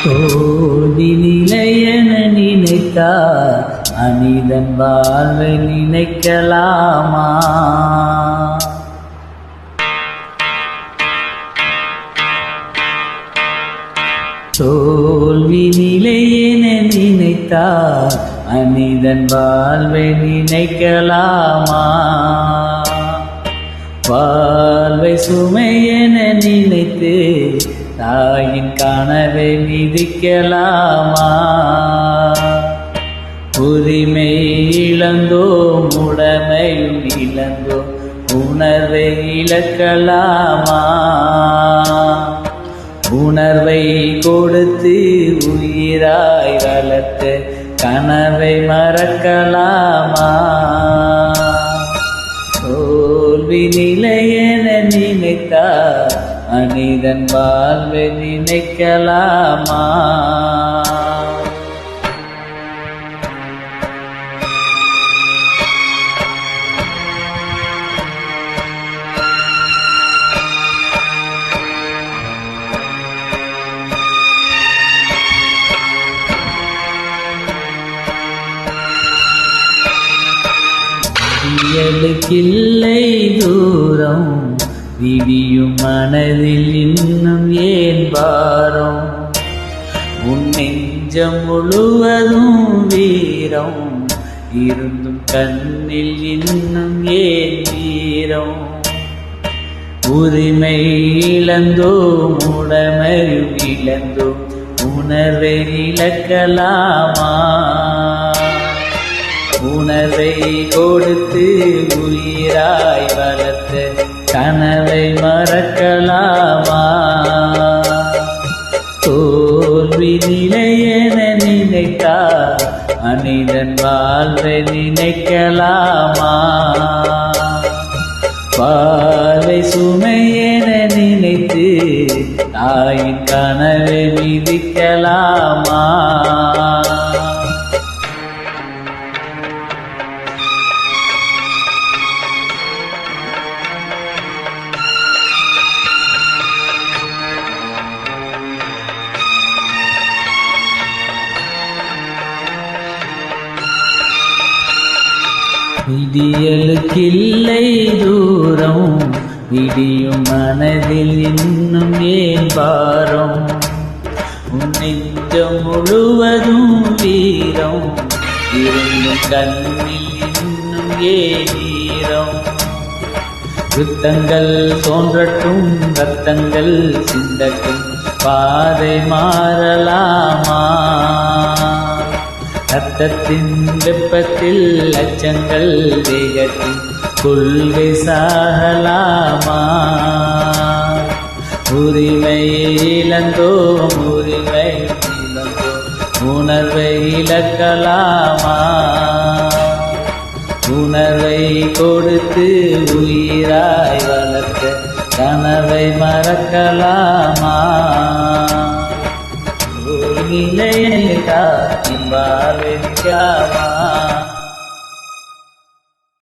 தோல்வி நிலையென நினைத்தார் மனிதன் வாழ்வை நினைக்கலாமா? தோல்வி நிலையென நினைத்தார் மனிதன் வாழ்வை நினைக்கலாமா? வாழ்வை சுமையென நினைத்து தாயின் கனவை மிதிக்கலாமா? உரிமை இழந்தோம் உடைமையும் இழந்தோம் உணர்வை இழக்கலாமா? உணர்வை கொடுத்து உயிராய் வளர்த்த கனவை மறக்கலாமா? தோல்வி நிலையென நினைத்தார் மனிதன் வாழ்வை நினைக்கலாமா? விடியலுக்கில்லை தூரம் விடியும் மனதில் இன்னும் ஏன் பாரம்? உன் நெஞ்சம் முழுவதும் வீரம் இருந்தும் கண்ணில் இன்னும் ஏன் வீரம்? உரிமை இழந்தோம் உடைமையும் இழந்தோம் உணர்வை இழக்கலாமா? உணர்வை கொடுத்து உயிராய் வளர்த்த கனவை மறக்கலாமா? தோல்வி நிலையென நினைத்தார் மனிதன் வாழ்வை நினைக்கலாமா? வாழ்வை சுமையென நினைத்து தாயின் கனவை மிதிக்கலாமா? விடியலுக்கில்லை தூரம் விடியும் மனதில் இன்னும் ஏன் பாரம்? உன் நெஞ்சம் முழுவதும் வீரம் இருந்தும் கண்ணில் இன்னும் ஏன் ஈரம்? யுத்தங்கள் தோன்றட்டும் ரத்தங்கள் சிந்தட்டும் பாதை மாறலாமா? ரத்தத்தின் வெப்பத்தில் அச்சங்கள் வேகத்தில் கொள்கை சாகலாமா? உரிமை இழந்தோம் உரிமை இழந்தோம் உணர்வை இழக்கலாமா? உணர்வை கொடுத்து உயிராய் வளர்த்த கனவை மறக்கலாமா? நிலையா வாழ்விக்காமா?